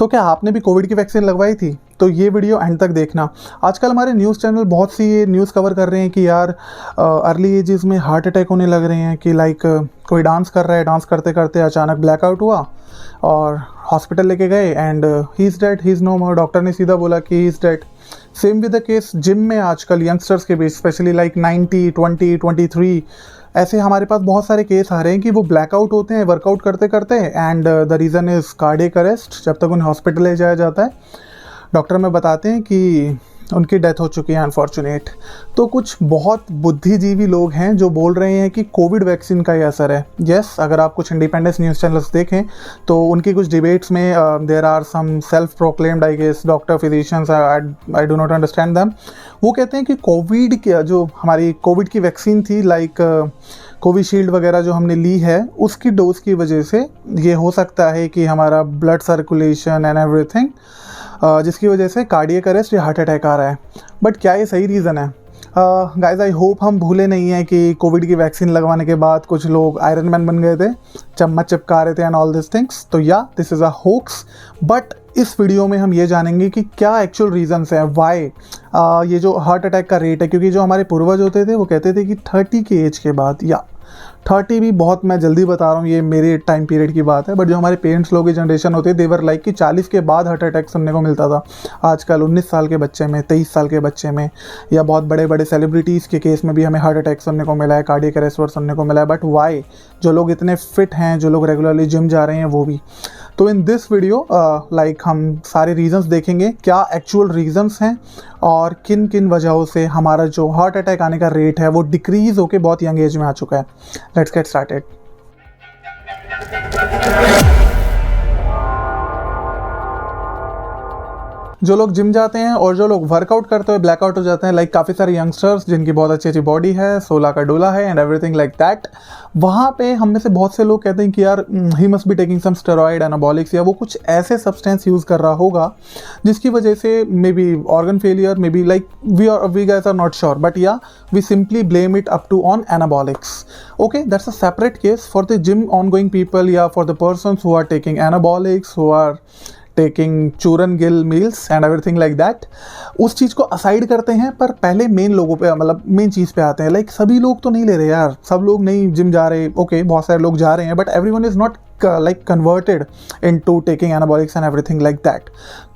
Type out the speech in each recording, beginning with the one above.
तो क्या आपने भी कोविड की वैक्सीन लगवाई थी? तो ये वीडियो एंड तक देखना। आजकल हमारे न्यूज़ चैनल बहुत सी ये न्यूज़ कवर कर रहे हैं कि यार अर्ली एजेस में हार्ट अटैक होने लग रहे हैं, कि लाइक कोई डांस कर रहा है, डांस करते करते अचानक ब्लैकआउट हुआ और हॉस्पिटल लेके गए and he is dead, he is no more. Doctor ने सीधा बोला कि he is dead. Same with the case gym में आजकल यंगस्टर्स के बीच, स्पेशली लाइक 90, 20, 23, ऐसे हमारे पास बहुत सारे केस आ रहे हैं कि वो ब्लैकआउट होते हैं वर्कआउट करते करते and the reason is cardiac arrest. जब तक उन्हें हॉस्पिटल ले जाया जाता है, डॉक्टर में बताते हैं कि उनकी डेथ हो चुकी है, अनफॉर्चुनेट। तो कुछ बहुत बुद्धिजीवी लोग हैं जो बोल रहे हैं कि कोविड वैक्सीन का ही असर है। यस, अगर आप कुछ इंडिपेंडेंस न्यूज़ चैनल्स देखें तो उनकी कुछ डिबेट्स में there are some self proclaimed, I guess, doctor, physicians, I do not understand them. वो कहते हैं कि कोविड की जो हमारी कोविड की वैक्सीन थी, लाइक कोविशील्ड वगैरह जो हमने ली है, उसकी डोज की वजह से ये हो सकता है कि हमारा ब्लड सर्कुलेशन एंड एवरीथिंग, जिसकी वजह से कार्डियक अरेस्ट या हार्ट अटैक आ रहा है। बट क्या ये सही रीज़न है? गाइज, आई होप हम भूले नहीं हैं कि कोविड की वैक्सीन लगवाने के बाद कुछ लोग आयरन मैन बन गए थे, चम्मच चिपका रहे थे एंड ऑल दिस थिंग्स। तो या this is a hoax. But इस वीडियो में हम ये जानेंगे कि क्या एक्चुअल रीजंस हैं वाई ये जो हार्ट अटैक का रेट है। क्योंकि जो हमारे पूर्वज होते थे वो कहते थे कि 30 के एज के बाद, या 30 भी बहुत, मैं जल्दी बता रहा हूँ, ये मेरे टाइम पीरियड की बात है, बट जो हमारे पेरेंट्स लोग की जनरेशन होती है, देवर लाइक कि 40 के बाद हार्ट अटैक सुनने को मिलता था। आजकल 19 साल के बच्चे में, 23 साल के बच्चे में, या बहुत बड़े बड़े सेलिब्रिटीज़ के केस में भी हमें हार्ट अटैक सुनने को मिला है, कार्डियक अरेस्ट सुनने को मिला है। But why? जो लोग इतने फिट हैं, जो लोग रेगुलरली जिम जा रहे हैं, वो भी। तो इन दिस वीडियो लाइक हम सारे रीजंस देखेंगे, क्या एक्चुअल रीजंस हैं और किन किन वजहों से हमारा जो हार्ट अटैक आने का रेट है वो डिक्रीज होकर बहुत यंग एज में आ चुका है। Let's get started. जो लोग जिम जाते हैं और जो लोग वर्कआउट करते हुए ब्लैकआउट हो जाते हैं, लाइक काफ़ी सारे यंगस्टर्स जिनकी बहुत अच्छी अच्छी बॉडी है, 16 का डोला है एंड एवरीथिंग लाइक दैट, वहाँ पे हम में से बहुत से लोग कहते हैं कि यार he must be taking some steroid, anabolics, या वो कुछ ऐसे सब्सटेंस यूज़ कर रहा होगा जिसकी वजह से maybe organ failure, maybe like we guys are not sure, but yeah we simply blame it up to on anabolics. Okay, that's a separate case for the gym on going people या for the persons who are taking anabolics, who are taking चूरन गिल meals and everything like that. उस चीज़ को aside करते हैं, पर पहले मेन लोगों पे, मतलब मेन चीज़ पे आते हैं। लाइक सभी लोग तो नहीं ले रहे यार, सब लोग नहीं जिम जा रहे। ओके, बहुत सारे लोग जा रहे हैं, but everyone is not like converted into taking anabolics and everything like that।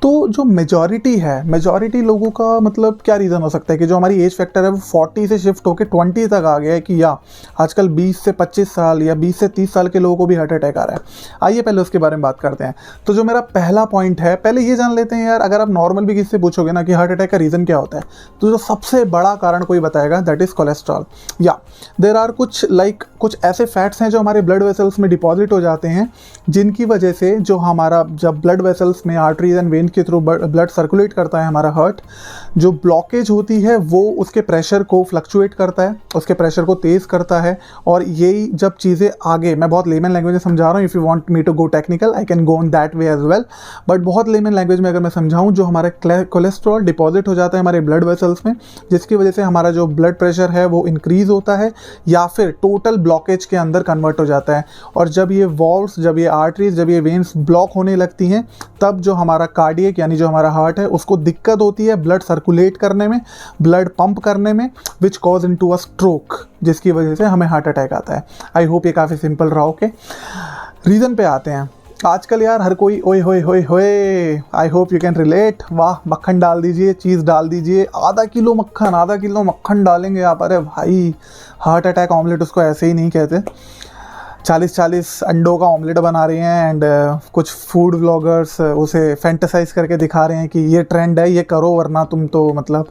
तो जो मेजॉरिटी है, मेजॉरिटी लोगों का मतलब क्या रीज़न हो सकता है कि जो हमारी एज फैक्टर है वो 40 से शिफ्ट होकर 20 तक आ गया है, कि या आजकल 20 से 25 साल या 20 से 30 साल के लोगों को भी हार्ट अटैक आ रहा है। आइए पहले उसके बारे में बात करते हैं। तो जो मेरा पहला पॉइंट है, पहले ये जान लेते हैं यार, अगर आप नॉर्मल भी किसी से पूछोगे ना कि हार्ट अटैक का रीज़न क्या होता है, तो जो सबसे बड़ा कारण कोई बताएगा दैट इज़ कोलेस्ट्रॉल। या देर आर कुछ ऐसे फैट्स हैं जो हमारे ब्लड वेसल्स में डिपॉजिट हो जाते हैं, जिनकी वजह से जो हमारा जब ब्लड वेसल्स में आर्टरीज एंड वेन के थ्रू ब्लड सर्कुलेट करता है हमारा हार्ट, जो ब्लॉकेज होती है वो उसके प्रेशर को फ्लक्चुएट करता है, उसके प्रेशर को तेज़ करता है। और यही जब चीज़ें आगे, मैं बहुत लेमन लैंग्वेज में समझा रहा हूँ, if you want me to go technical I can go on that way as well, but बहुत लेमन लैंग्वेज में अगर मैं समझाऊँ, जो हमारा कोलेस्ट्रॉल डिपॉजिट हो जाता है हमारे ब्लड वेसल्स में, जिसकी वजह से हमारा जो ब्लड प्रेशर है वो इंक्रीज़ होता है या फिर टोटल ब्लॉकेज के अंदर कन्वर्ट हो जाता है। और जब ये वॉल्व्स, जब ये आर्टरीज, जब ये वेन्स ब्लॉक होने लगती हैं, तब जो हमारा कार्डियक यानी जो हमारा हार्ट है उसको दिक्कत होती है ब्लड सर्कुलेट करने में, ब्लड पंप करने में, which cause into a stroke, जिसकी वजह से हमें हार्ट अटैक आता है। आई होप ये काफ़ी सिंपल रहा। ओके, रीज़न पे आते हैं। आजकल यार हर कोई ओए होए होए होए, I hope you can relate. वाह, मक्खन डाल दीजिए, चीज़ डाल दीजिए, आधा किलो मक्खन डालेंगे आप। अरे भाई, हार्ट अटैक ऑमलेट उसको ऐसे ही नहीं कहते। 40-40 अंडों का ऑमलेट बना रहे हैं एंड कुछ फूड व्लॉगर्स उसे फैंटेसाइज करके दिखा रहे हैं कि ये ट्रेंड है, ये करो वरना तुम तो मतलब।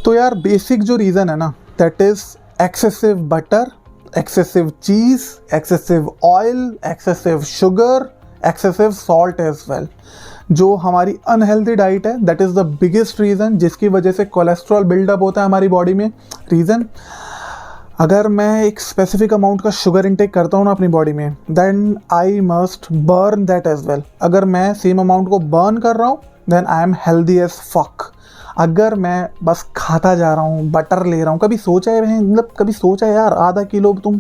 तो यार बेसिक जो रीज़न है ना, that is excessive butter, excessive cheese, excessive oil, excessive sugar, excessive salt as well. जो हमारी अनहेल्दी डाइट है, that is the biggest reason जिसकी वजह से कोलेस्ट्रॉल बिल्डअप होता है हमारी बॉडी में। रीज़न, अगर मैं एक स्पेसिफिक अमाउंट का शुगर इंटेक करता हूँ ना अपनी बॉडी में, then I must burn that as well. अगर मैं सेम अमाउंट को बर्न कर रहा हूँ, then I am healthy as fuck. अगर मैं बस खाता जा रहा हूँ, बटर ले रहा हूँ, कभी सोचा है, मतलब कभी सोचा है यार, आधा किलो तुम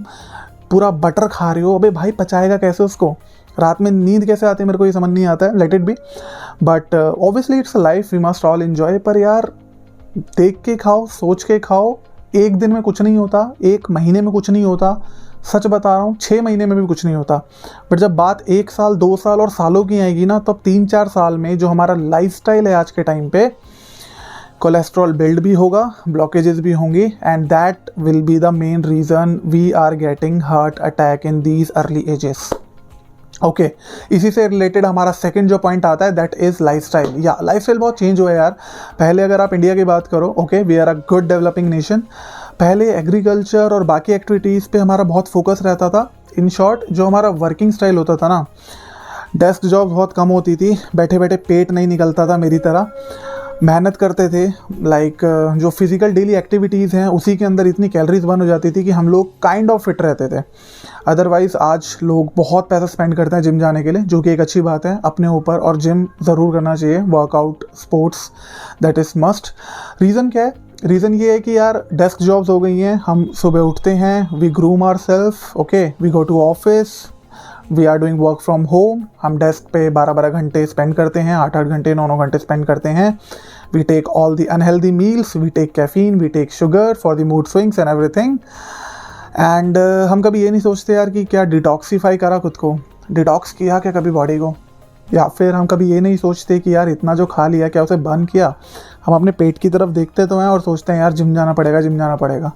पूरा बटर खा रहे हो, अबे भाई पचाएगा कैसे उसको? रात में नींद कैसे आती है मेरे को ये समझ नहीं आता है, let it be, but obviously it's a life we must all enjoy. पर यार देख के खाओ, सोच के खाओ, एक दिन में कुछ नहीं होता, एक महीने में कुछ नहीं होता, सच बता रहा हूँ 6 महीने में भी कुछ नहीं होता। बट जब बात 1 साल 2 साल और सालों की आएगी ना, तब 3-4 साल में जो हमारा लाइफस्टाइल है आज के टाइम पे, कोलेस्ट्रॉल बिल्ड भी होगा, ब्लॉकेजेस भी होंगी, and that will be the main reason we are getting heart attack in these early ages. Okay, इसी से रिलेटेड हमारा सेकंड जो पॉइंट आता है दैट इज़ लाइफस्टाइल। या लाइफस्टाइल बहुत चेंज हुआ है यार। पहले अगर आप इंडिया की बात करो, okay, we are a good developing nation, पहले एग्रीकल्चर और बाकी एक्टिविटीज़ पे हमारा बहुत फोकस रहता था। इन शॉर्ट जो हमारा वर्किंग स्टाइल होता था ना, डेस्क जॉब बहुत कम होती थी, बैठे बैठे पेट नहीं निकलता था मेरी तरह, मेहनत करते थे, लाइक जो फिज़िकल डेली एक्टिविटीज़ हैं उसी के अंदर इतनी कैलोरीज बर्न हो जाती थी कि हम लोग काइंड ऑफ फिट रहते थे। अदरवाइज़ आज लोग बहुत पैसा स्पेंड करते हैं जिम जाने के लिए, जो कि एक अच्छी बात है अपने ऊपर, और जिम ज़रूर करना चाहिए, workout, sports, that is must. Reason क्या है? रीज़न ये है कि यार डेस्क जॉब्स हो गई हैं, हम सुबह उठते हैं, we groom our self, okay, we go to office, we are doing work from home, हम डेस्क पे 12-12 घंटे स्पेंड करते हैं, 8-8 घंटे 9-9 घंटे स्पेंड करते हैं। We take all the unhealthy meals, we take caffeine, we take sugar for the mood swings and everything. And हम कभी ये नहीं सोचते यार कि क्या डिटॉक्सीफाई करा खुद को, डिटॉक्स किया क्या कभी बॉडी को, या फिर हम कभी ये नहीं सोचते कि यार इतना जो खा लिया क्या उसे बर्न किया। हम अपने पेट की तरफ देखते तो हैं और सोचते हैं यार जिम जाना पड़ेगा, जिम जाना पड़ेगा,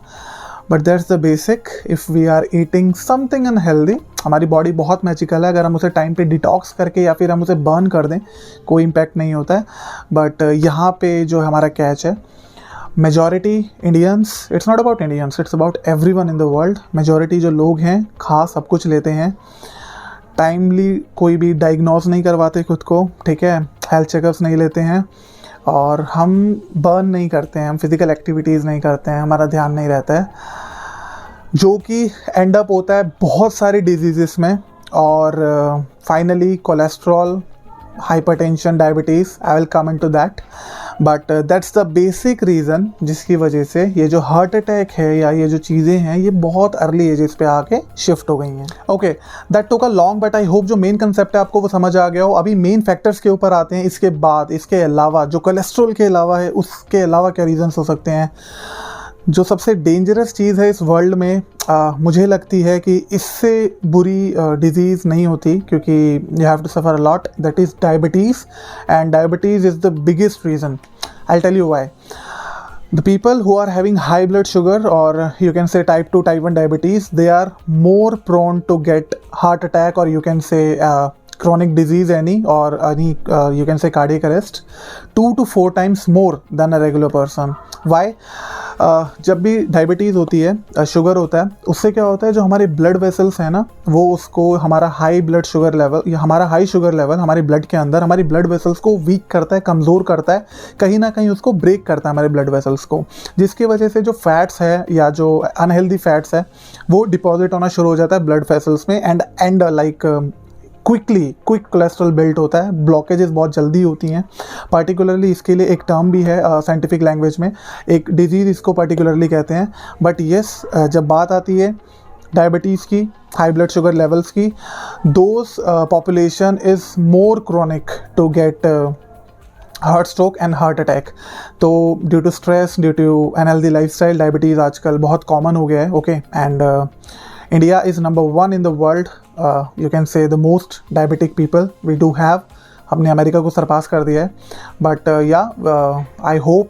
but that's the basic. If we are eating something unhealthy, हमारी बॉडी बहुत मैजिकल है, अगर हम उसे टाइम पे डिटॉक्स करके या फिर हम उसे बर्न कर दें कोई इम्पैक्ट नहीं होता है। बट यहाँ पे जो हमारा कैच है, majority Indians, it's not about Indians, it's about everyone in the world, majority जो लोग हैं खा सब कुछ लेते हैं, टाइमली कोई भी डायग्नोज नहीं करवाते खुद को, ठीक है, हेल्थ चेकअप्स नहीं लेते हैं, और हम बर्न नहीं करते हैं, हम फिज़िकल एक्टिविटीज़ नहीं करते हैं, हमारा ध्यान नहीं रहता है, जो कि एंड अप होता है बहुत सारी डिजीज़ेस में, और finally cholesterol, hypertension, diabetes, I will come into that, but that's the basic reason जिसकी वजह से ये जो हार्ट अटैक है या ये जो चीज़ें हैं ये बहुत अर्ली एजेस पे आके शिफ्ट हो गई हैं। Okay, that took a long, but I hope जो मेन कंसेप्ट है आपको वो समझ आ गया हो। अभी मेन फैक्टर्स के ऊपर आते हैं। इसके बाद, इसके अलावा जो कोलेस्ट्रॉल के अलावा है, उसके अलावा क्या रीज़न्स हो सकते हैं। जो सबसे डेंजरस चीज़ है इस वर्ल्ड में, मुझे लगती है कि इससे बुरी डिजीज़ नहीं होती, क्योंकि you have to suffer a lot, that is diabetes, and diabetes is the biggest reason. I tell you why. The people who are having high blood sugar, or you can say type 2, type 1 diabetes, they are more prone to get heart attack, or you can say chronic disease any, or any you can say cardiac arrest 2 to 4 times more than a regular person. Why? जब भी diabetes होती है, sugar होता है, उससे क्या होता है, जो हमारे ब्लड वेसल्स हैं ना, वो उसको हमारा हाई ब्लड शुगर लेवल या हमारा हाई शुगर लेवल हमारे ब्लड के अंदर हमारी ब्लड वेसल्स को वीक करता है, कमज़ोर करता है, कहीं ना कहीं उसको ब्रेक करता है हमारे ब्लड वेसल्स को, जिसकी वजह से जो फैट्स है या जो अनहेल्दी फैट्स है वो डिपॉजिट होना शुरू हो जाता है ब्लड वेसल्स में, and like quick cholesterol built होता है, ब्लॉकेजेस बहुत जल्दी होती हैं। पार्टिकुलरली इसके लिए एक टर्म भी है साइंटिफिक लैंग्वेज में, एक डिजीज़ इसको पार्टिकुलरली कहते हैं। बट येस, जब बात आती है डायबिटीज़ की, हाई ब्लड शुगर लेवल्स की, those population is more chronic to get heart stroke and heart attack. तो due to stress, due to unhealthy lifestyle, diabetes आजकल बहुत कॉमन हो गया है। Okay, and India is number 1 in the world, you can say the most diabetic people we do have. हमने America को सरपास कर दिया है, बट आई होप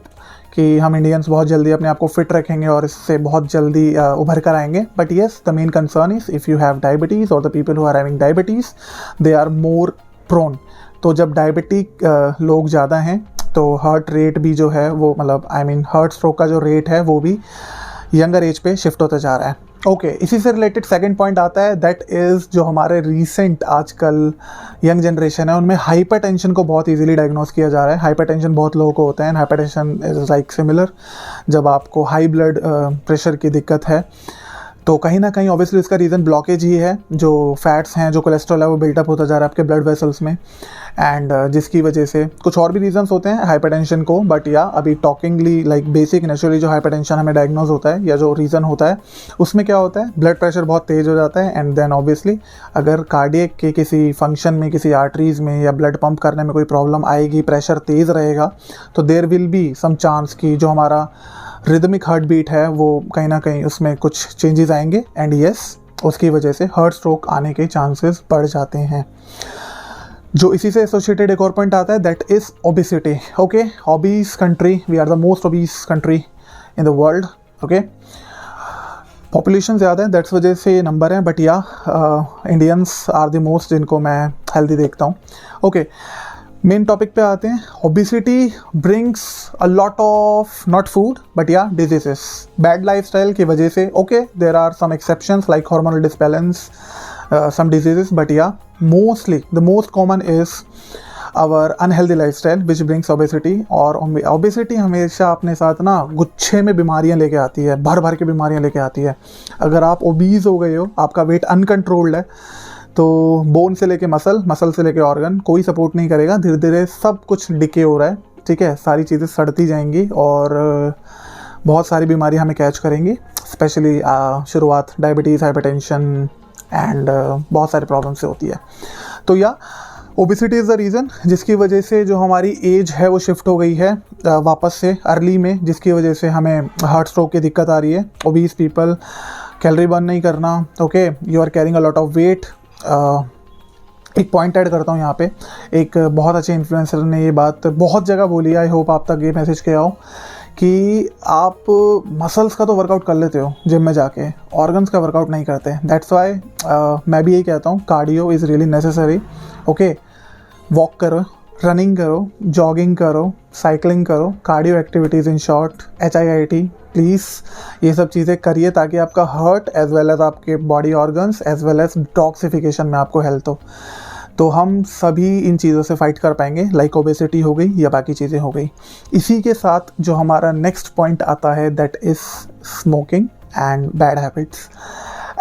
कि हम इंडियंस बहुत जल्दी अपने आप को फिट रखेंगे और इससे बहुत जल्दी उभर कर आएंगे। But yes, the main concern is if you have diabetes और the people who are having diabetes, they are more prone. तो जब डायबिटिक लोग ज़्यादा हैं तो हार्ट रेट भी जो है वो, मतलब आई मीन हार्ट स्ट्रोक का जो रेट है वो भी यंगर एज पे शिफ्ट होता जा रहा है। ओके, इसी से रिलेटेड सेकंड पॉइंट आता है, दैट इज़ जो हमारे रीसेंट आजकल यंग जनरेशन है उनमें हाइपरटेंशन को बहुत इजीली डायग्नोस किया जा रहा है। हाइपरटेंशन बहुत लोगों को होता है, हाइपरटेंशन इज़ लाइक सिमिलर, जब आपको हाई ब्लड प्रेशर की दिक्कत है तो कहीं ना कहीं ऑब्वियसली इसका रीज़न ब्लॉकेज ही है, जो फैट्स हैं, जो कोलेस्ट्रॉल है वो बिल्टअप होता जा रहा है आपके ब्लड वेसल्स में, एंड जिसकी वजह से कुछ और भी रीजंस होते हैं हाइपरटेंशन को, बट या अभी टॉकिंगली लाइक बेसिक नेचुरली जो हाइपरटेंशन हमें डायग्नोज होता है या जो रीज़न होता है उसमें क्या होता है, ब्लड प्रेशर बहुत तेज़ हो जाता है, एंड देन ऑब्वियसली अगर कार्डियक के किसी फंक्शन में, किसी आर्टरीज़ में या ब्लड पंप करने में कोई प्रॉब्लम आएगी, प्रेशर तेज़ रहेगा, तो there will be some chance कि जो हमारा रिदमिक हार्ट बीट है वो कहीं ना कहीं उसमें कुछ चेंजेस आएंगे, एंड यस उसकी वजह से हार्ट स्ट्रोक आने के चांसेस बढ़ जाते हैं। जो इसी से एसोसिएटेड एक और पॉइंट आता है, that is obesity. Okay, obese country, we are the most obese country in the world. Okay, population ज़्यादा है, दैट्स वजह से ये नंबर है, बट या इंडियंस आर द मोस्ट जिनको मैं हेल्दी देखता हूँ। ओके, मेन टॉपिक पे आते हैं। Obesity brings a lot of not food but या डिजीजेस, बैड लाइफस्टाइल की वजह से। Okay, there are some exceptions like hormonal disbalance, some diseases, but yeah, mostly the most common is our unhealthy lifestyle which brings obesity। और obesity हमेशा अपने साथ ना गुच्छे में बीमारियां लेके आती है, भर भर के बीमारियां लेके आती है। अगर आप ओबीज हो गए हो, आपका वेट अनकंट्रोल्ड है, तो बोन से लेके मसल से लेके ऑर्गन कोई सपोर्ट नहीं करेगा, धीरे धीरे सब कुछ डिके हो रहा है, ठीक है, सारी चीज़ें सड़ती जाएंगी और बहुत सारी बीमारी हमें कैच करेंगी, स्पेशली शुरुआत डायबिटीज़, हाइपरटेंशन एंड बहुत सारी प्रॉब्लम से होती है। तो या ओबेसिटी इज़ द रीज़न जिसकी वजह से जो हमारी एज है वो शिफ्ट हो गई है वापस से अर्ली में, जिसकी वजह से हमें हार्ट स्ट्रोक की दिक्कत आ रही है। ओबीस पीपल, कैलोरी बर्न नहीं करना, okay, you are carrying a lot of weight. एक पॉइंट ऐड करता हूँ यहाँ पे, एक बहुत अच्छे इन्फ्लुएंसर ने ये बात बहुत जगह बोली है, आई होप आप तक ये मैसेज किया हो कि आप मसल्स का तो वर्कआउट कर लेते हो जिम में जाके, ऑर्गन्स का वर्कआउट नहीं करते। दैट्स वाई मैं भी यही कहता हूँ, cardio is really necessary. Okay, walk करो, रनिंग करो, जॉगिंग करो, साइकिलिंग करो, cardio activities in short, HIIT, please ये सब चीज़ें करिए ताकि आपका हार्ट एज वेल एज आपके body organs as well as detoxification में आपको हेल्थ हो, तो हम सभी इन चीज़ों से फाइट कर पाएंगे, लाइक ओबेसिटी हो गई या बाकी चीज़ें हो गई। इसी के साथ जो हमारा नेक्स्ट पॉइंट आता है, that is smoking and bad habits.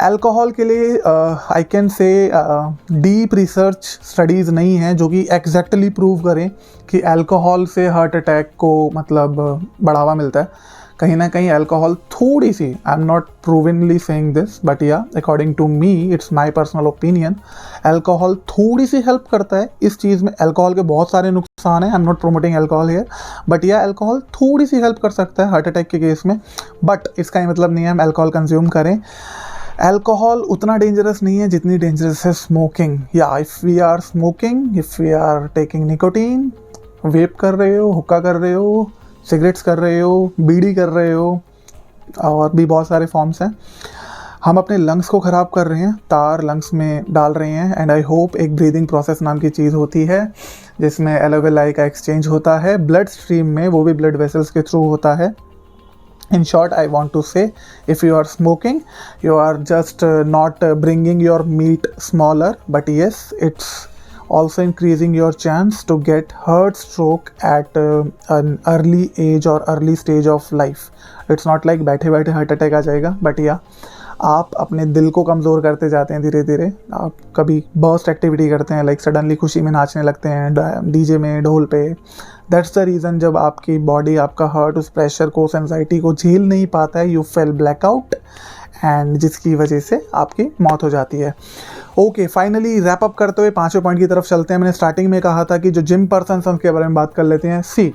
Alcohol के लिए आई कैन से डीप रिसर्च स्टडीज़ नहीं हैं जो कि एग्जैक्टली प्रूव करें कि अल्कोहल से हार्ट अटैक को मतलब बढ़ावा मिलता है। कहीं ना कहीं अल्कोहल थोड़ी सी, I am not provenly saying this, but yeah according to me, it's my personal opinion, alcohol थोड़ी सी हेल्प करता है इस चीज़ में। अल्कोहल के बहुत सारे नुकसान हैं, I am not promoting alcohol here, but yeah alcohol थोड़ी सी हेल्प कर सकता है हार्ट अटैक के केस में, बट इसका ये मतलब नहीं है हम अल्कोहल कंज्यूम करें। अल्कोहल उतना डेंजरस नहीं है जितनी डेंजरस है smoking. Yeah if we are smoking, if we are taking nicotine, vape कर रहे हो, हुक्का कर रहे हो, सिगरेट्स कर रहे हो, बीड़ी कर रहे हो, और भी बहुत सारे फॉर्म्स हैं, हम अपने लंग्स को ख़राब कर रहे हैं, तार लंग्स में डाल रहे हैं। एंड आई होप एक ब्रीदिंग प्रोसेस नाम की चीज़ होती है जिसमें एलोवेलाई का एक्सचेंज होता है ब्लड स्ट्रीम में, वो भी ब्लड वेसल्स के थ्रू होता है। In short, I want to say, if you are smoking, you are just not bringing your meat smaller, but yes, it's also increasing your chance to get heart stroke at an early age or early stage of life. It's not like बैठे बैठे heart attack आ जाएगा, but या आप अपने दिल को कमज़ोर करते जाते हैं धीरे धीरे। आप कभी बर्स्ट एक्टिविटी करते हैं, लाइक सडनली खुशी में नाचने लगते हैं डीजे में, ढोल पे। दैट्स द रीज़न जब आपकी बॉडी, आपका हार्ट उस प्रेशर को, उस एंजाइटी को झेल नहीं पाता है, यू फेल ब्लैकआउट, एंड जिसकी वजह से आपकी मौत हो जाती है। ओके, फाइनली रैप अप करते हुए पांचवें पॉइंट की तरफ चलते हैं। मैंने स्टार्टिंग में कहा था कि जो जिम पर्सन हैं उनके बारे में बात कर लेते हैं। सी,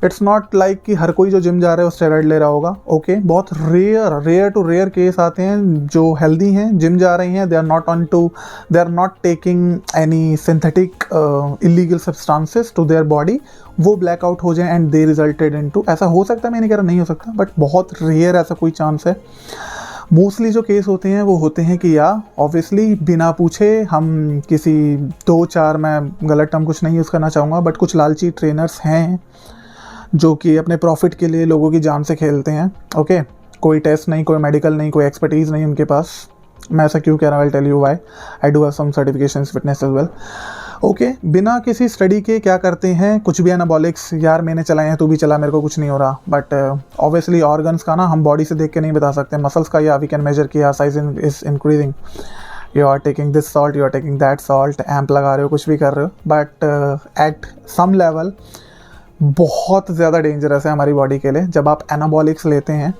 इट्स नॉट लाइक कि हर कोई जो जिम जा रहा है वो स्टेरॉइड ले रहा होगा। ओके, बहुत रेयर टू रेयर केस आते हैं जो हेल्दी हैं, जिम जा रही हैं, they are not taking any synthetic illegal substances to their body, वो ब्लैकआउट हो जाए एंड दे रिजल्टेड इनटू, ऐसा हो सकता है, मैं नहीं कह रहा नहीं हो सकता, बट बहुत रेयर ऐसा कोई चांस है। मोस्टली जो केस होते हैं वो होते हैं कि या ऑब्वियसली बिना पूछे हम किसी 2-4, मैं गलत टर्म कुछ नहीं यूज़ करना चाहूँगा, बट कुछ लालची ट्रेनर्स हैं जो कि अपने प्रॉफिट के लिए लोगों की जान से खेलते हैं। ओके, कोई टेस्ट नहीं, कोई मेडिकल नहीं, कोई एक्सपर्टीज़ नहीं उनके पास। मैं ऐसा क्यों कह रहा हूँ, I tell you why, I do have some certifications fitness as well. Okay बिना किसी स्टडी के क्या करते हैं, कुछ भी एनाबॉलिक्स, यार मैंने चलाए हैं तू भी चला, मेरे को कुछ नहीं हो रहा, बट ऑब्वियसली ऑर्गन्स का ना हम बॉडी से देख के नहीं बता सकते, मसल्स का या वी कैन मेजर कि यार size is increasing, you are taking this salt, you are taking that salt, एम्प लगा रहे हो, कुछ भी कर रहे हो, बट एट सम लेवल बहुत ज़्यादा डेंजरस है हमारी बॉडी के लिए। जब आप एनाबॉलिक्स लेते हैं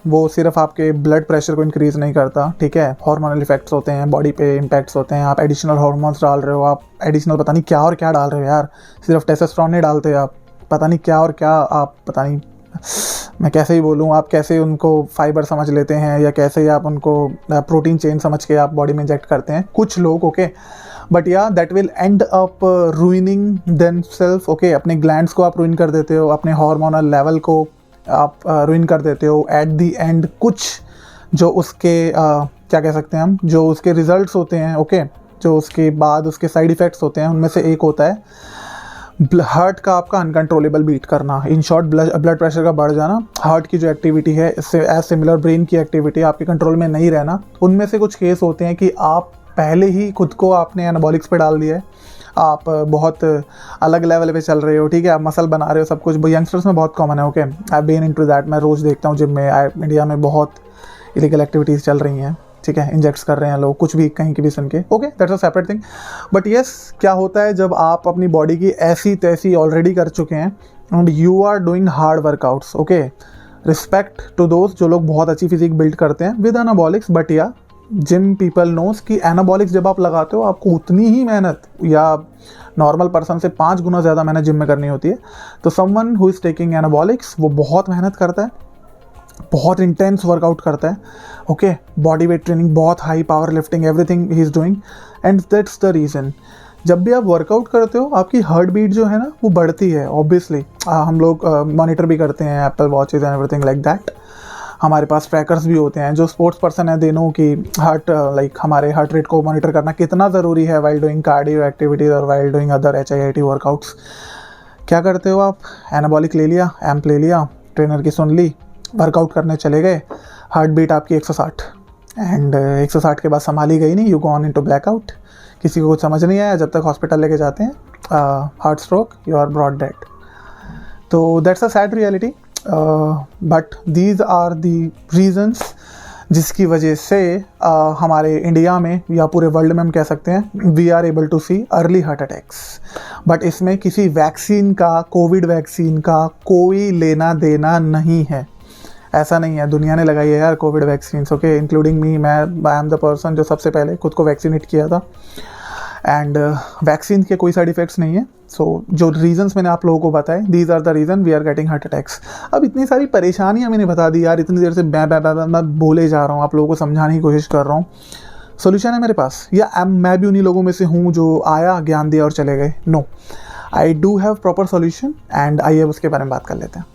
वो सिर्फ आपके ब्लड प्रेशर को इंक्रीज़ नहीं करता, ठीक है, हार्मोनल इफेक्ट्स होते हैं, बॉडी पे इम्पैक्ट्स होते हैं, आप एडिशनल हार्मोन्स डाल रहे हो, आप एडिशनल पता नहीं क्या और क्या डाल रहे हो यार, सिर्फ टेस्टोस्टेरोन नहीं डालते आप, पता नहीं क्या और क्या, आप पता नहीं मैं कैसे ही बोलूँ, आप कैसे उनको फाइबर समझ लेते हैं या कैसे आप उनको प्रोटीन चेन समझ के आप बॉडी में इंजेक्ट करते हैं कुछ लोग, ओके, बट या that will end up ruining themselves, okay, अपने ग्लैंड्स को आप रूइन कर देते हो, अपने हार्मोनल लेवल को आप रूइन कर देते हो। एट दी एंड कुछ जो उसके क्या कह सकते हैं हम, जो उसके रिजल्ट्स होते हैं, ओके, जो उसके बाद उसके साइड इफ़ेक्ट्स होते हैं, उनमें से एक होता है हार्ट का आपका अनकंट्रोलेबल बीट करना, इन शॉर्ट ब्लड प्रेशर का बढ़ जाना, हार्ट की जो एक्टिविटी है इससे एज सिमिलर ब्रेन की एक्टिविटी आपके कंट्रोल में नहीं रहना। उनमें से कुछ केस होते हैं कि आप पहले ही खुद को आपने एनाबॉलिक्स पे डाल दिया है, आप बहुत अलग लेवल पे चल रहे हो, ठीक है, आप मसल बना रहे हो, सब कुछ यंगस्टर्स में बहुत कॉमन है, okay, I been into that, मैं रोज़ देखता हूँ जिम में, इंडिया में बहुत इलीगल एक्टिविटीज़ चल रही हैं, ठीक है, इंजेक्ट्स कर रहे हैं लोग कुछ भी कहीं की भी सुन के, okay, that's a separate thing. But yes, क्या होता है जब आप अपनी बॉडी की ऐसी तैसी ऑलरेडी कर चुके हैं and you are doing hard workouts, okay, respect to दोस्त जो लोग बहुत अच्छी फिजिक बिल्ड करते हैं विद एनाबॉलिक्स, बट या जिम पीपल नोज कि एनाबॉलिक्स जब आप लगाते हो आपको उतनी ही मेहनत या नॉर्मल पर्सन से 5 गुना ज़्यादा मेहनत जिम में करनी होती है। तो someone who is taking anabolics वो बहुत मेहनत करता है, बहुत इंटेंस वर्कआउट करता है, ओके, बॉडी वेट ट्रेनिंग, बहुत high power lifting, everything he is doing, and that's the reason जब भी आप वर्कआउट करते हो आपकी हार्ट बीट जो है ना वो बढ़ती है। ऑब्वियसली हम लोग मॉनिटर भी करते हैं, Apple watches and everything like that, हमारे पास ट्रैकर्स भी होते हैं, जो स्पोर्ट्स पर्सन है दे नो कि हार्ट हमारे हार्ट रेट को मॉनिटर करना कितना ज़रूरी है वाइल डूइंग कार्डियो एक्टिविटीज़ और while doing other HIIT workouts. क्या करते हो आप, एनाबॉलिक ले लिया, एम्प ले लिया, ट्रेनर की सुन ली, वर्कआउट करने चले गए, हार्ट बीट आपकी 160 एंड 160 के बाद संभाली गई नहीं, you go on into blackout, किसी को कुछ समझ नहीं आया, जब तक हॉस्पिटल लेके जाते हैं heart stroke, you are brought dead. तो that's a sad reality, but these are the reasons जिसकी वजह से हमारे इंडिया में या पूरे वर्ल्ड में हम कह सकते हैं we are able to see early heart attacks. But इसमें किसी वैक्सीन का, कोविड वैक्सीन का कोई लेना देना नहीं है, ऐसा नहीं है, दुनिया ने लगाई है यार Covid vaccine, okay, including me, मैं आई एम द पर्सन जो सबसे पहले खुद को वैक्सीनेट किया था, एंड वैक्सीन के कोई साइड इफ़ेक्ट्स नहीं है। सो जो रीजंस मैंने आप लोगों को बताए, these are the reason we are getting heart attacks. अब इतनी सारी परेशानियां मैंने बता दी यार, इतनी देर से मैं बोले जा रहा हूँ, आप लोगों को समझाने की कोशिश कर रहा हूँ, सोल्यूशन है मेरे पास या मैं भी उन्हीं लोगों में से हूँ जो आया, ज्ञान दिया और चले गए? No, I do have proper solution and आइए उसके बारे में बात कर लेते हैं।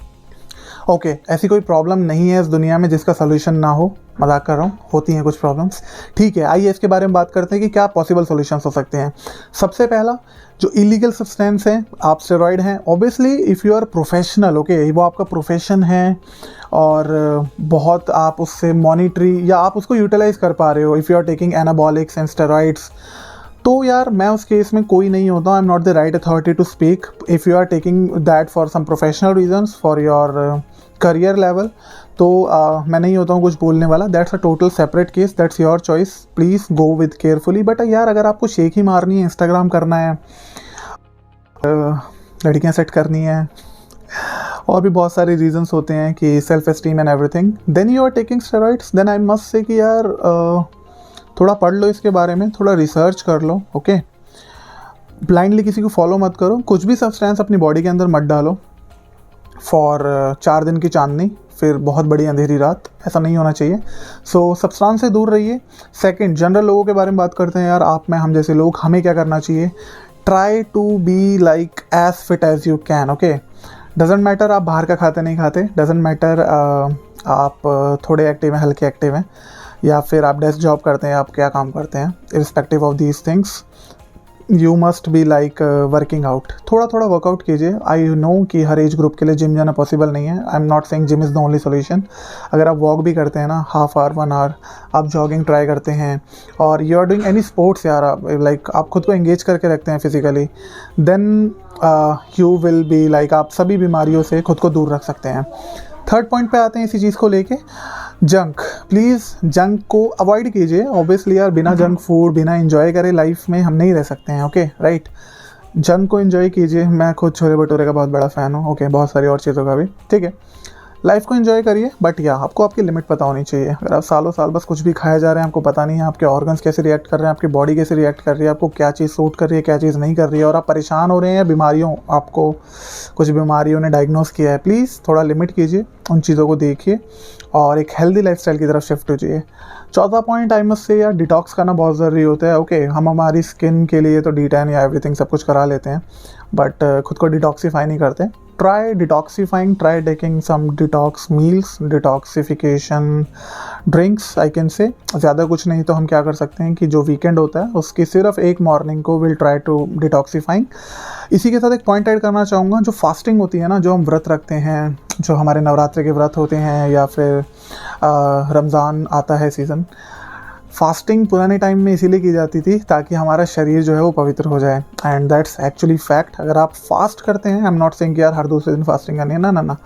ओके, ऐसी कोई प्रॉब्लम नहीं है इस दुनिया में जिसका सोल्यूशन ना हो, मजाक कर रहा हूँ, होती हैं कुछ प्रॉब्लम्स, ठीक है, आइए इसके बारे में बात करते हैं कि क्या पॉसिबल सॉल्यूशंस हो सकते हैं। सबसे पहला जो इलीगल सब्सटेंस है, आप स्टेरॉइड हैं, obviously if you are professional, okay, वो आपका प्रोफेशन है और बहुत आप उससे मॉनिटरी या आप उसको यूटिलाइज कर पा रहे हो, if you are taking anabolics and steroids, तो यार मैं उस केस में कोई नहीं होता, I am not the right authority to speak. If you are taking that for some professional reasons for your career level, तो मैं नहीं होता हूँ कुछ बोलने वाला, that's a total separate case, that's your choice, please go with carefully. But यार अगर आपको शेक ही मारनी है, इंस्टाग्राम करना है, लड़कियाँ सेट करनी है और भी बहुत सारे रीजंस होते हैं कि self esteem and everything, then you are taking steroids, then I must say कि यार थोड़ा पढ़ लो इसके बारे में, थोड़ा रिसर्च कर लो, ओके, ब्लाइंडली किसी को फॉलो मत करो, कुछ भी सब्सटेंस अपनी बॉडी के अंदर मत डालो फॉर 4 दिन की चांदनी फिर बहुत बड़ी अंधेरी रात, ऐसा नहीं होना चाहिए। सो सब्सटेंस से दूर रहिए। सेकंड, जनरल लोगों के बारे में बात करते हैं यार, आप में हम जैसे लोग, हमें क्या करना चाहिए, try to be like as fit as you can, okay, doesn't matter आप बाहर का खाते नहीं खाते, डजेंट मैटर आप थोड़े एक्टिव हैं, हल्के एक्टिव हैं, या फिर आप डेस्क जॉब करते हैं, आप क्या काम करते हैं, irrespective of these things, you must be like working out, थोड़ा थोड़ा वर्कआउट कीजिए। आई नो कि हर एज ग्रुप के लिए जिम जाना पॉसिबल नहीं है। I am not saying gym is the only solution. अगर आप वॉक भी करते हैं ना, हाफ आवर 1 आवर, आप जॉगिंग ट्राई करते हैं और you are doing any sports यार, लाइक आप खुद को एंगेज करके रखते हैं physically, then you will be like, आप सभी बीमारियों से खुद को दूर रख सकते हैं। थर्ड पॉइंट पे आते हैं इसी चीज़ को लेके, जंक। प्लीज़ जंक को अवॉइड कीजिए। ऑब्वियसली यार, बिना जंक फूड, बिना एंजॉय करे लाइफ में हम नहीं रह सकते हैं। ओके राइट, जंक को एंजॉय कीजिए। मैं खुद छोले भटूरे का बहुत बड़ा फ़ैन हूँ। ओके, बहुत सारी और चीज़ों का भी, ठीक है। लाइफ को एंजॉय करिए, बट या आपको आपकी लिमिट पता होनी चाहिए। अगर आप सालों साल बस कुछ भी खाए जा रहे हैं, आपको पता नहीं है आपके ऑर्गन्स कैसे रिएक्ट कर रहे हैं, आपकी बॉडी कैसे रिएक्ट कर रही है, आपको क्या चीज़ सूट कर रही है, क्या चीज़ नहीं कर रही है, और आप परेशान हो रहे हैं बीमारियों, आपको कुछ बीमारियों ने डायग्नोस किया है, प्लीज़ थोड़ा लिमिट कीजिए, उन चीज़ों को देखिए और एक हेल्दी लाइफस्टाइल की तरफ शिफ्ट होइए। चौथा पॉइंट आई मस्ट से यार, डिटॉक्स करना बहुत ज़रूरी होता है। ओके, हम हमारी स्किन के लिए तो D10 या एवरीथिंग सब कुछ करा लेते हैं, बट खुद को डिटॉक्सीफाई नहीं करते। Try detoxifying, try taking some detox meals, detoxification drinks I can say. ज़्यादा कुछ नहीं तो हम क्या कर सकते हैं कि जो वीकेंड होता है उसकी सिर्फ एक मॉर्निंग को विल ट्राई टू डिटॉक्सीफाइंग। इसी के साथ एक पॉइंट ऐड करना चाहूँगा, जो फास्टिंग होती है ना, जो हम व्रत रखते हैं, जो हमारे नवरात्रि के व्रत होते हैं या फिर रमज़ान आता है सीज़न, फास्टिंग पुराने टाइम में इसीलिए की जाती थी ताकि हमारा शरीर जो है वो पवित्र हो जाए, एंड दैट्स एक्चुअली फैक्ट। अगर आप फास्ट करते हैं, आई एम नॉट सेइंग कि यार हर दूसरे दिन फास्टिंग करनी है, ना ना ना,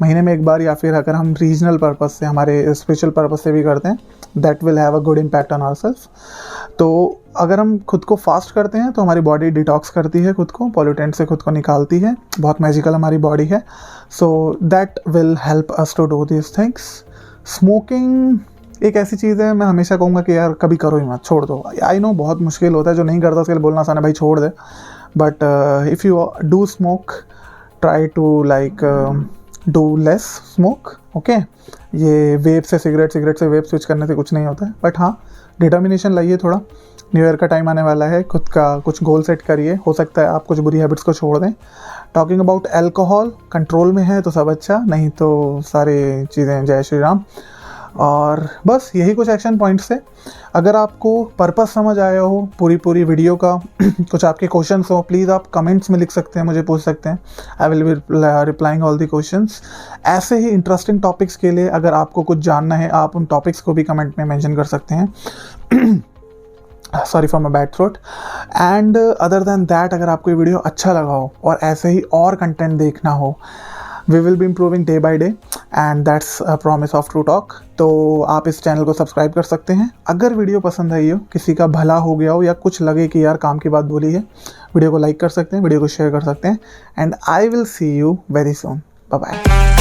महीने में एक बार, या फिर अगर हम रीजनल पर्पस से, हमारे स्पिरिचुअल पर्पस से भी करते हैं, that will have a good impact on ourself. तो अगर हम खुद को फास्ट करते हैं तो हमारी बॉडी डिटॉक्स करती है खुद को, पॉल्यूटेंट से खुद को निकालती है, बहुत मैजिकल हमारी बॉडी है। So that will help us to do this things. Smoking एक ऐसी चीज़ है, मैं हमेशा कहूँगा कि यार कभी करो ही मत, छोड़ दो। आई नो बहुत मुश्किल होता है, जो नहीं करता उसके लिए बोलना आसान है भाई छोड़ दे, but if you do smoke, try to like do less smoke. Okay, ये वेप से सिगरेट, सिगरेट से वेप स्विच करने से कुछ नहीं होता है, बट हाँ डिटर्मिनेशन लाइए थोड़ा। न्यू ईयर का टाइम आने वाला है, खुद का कुछ गोल सेट करिए, हो सकता है आप कुछ बुरी हैबिट्स को छोड़ दें। टॉकिंग अबाउट अल्कोहल, कंट्रोल में है तो सब अच्छा, नहीं तो सारी चीज़ें जय श्री राम। और बस यही कुछ एक्शन पॉइंट्स थे। अगर आपको पर्पस समझ आया हो पूरी वीडियो का, कुछ आपके क्वेश्चंस हो, प्लीज़ आप कमेंट्स में लिख सकते हैं, मुझे पूछ सकते हैं। I will be replying all the questions. ऐसे ही इंटरेस्टिंग टॉपिक्स के लिए अगर आपको कुछ जानना है, आप उन टॉपिक्स को भी कमेंट में मेंशन कर सकते हैं। Sorry for my bad throat. And other than that, अगर आपको ये वीडियो अच्छा लगा हो और ऐसे ही और कंटेंट देखना हो, we will be improving day by day, and that's a promise of true talk. तो आप इस चैनल को सब्सक्राइब कर सकते हैं। अगर वीडियो पसंद आई हो, किसी का भला हो गया हो, या कुछ लगे कि यार काम की बात बोली है, वीडियो को लाइक कर सकते हैं, वीडियो को शेयर कर सकते हैं, and I will see you very soon. Bye bye.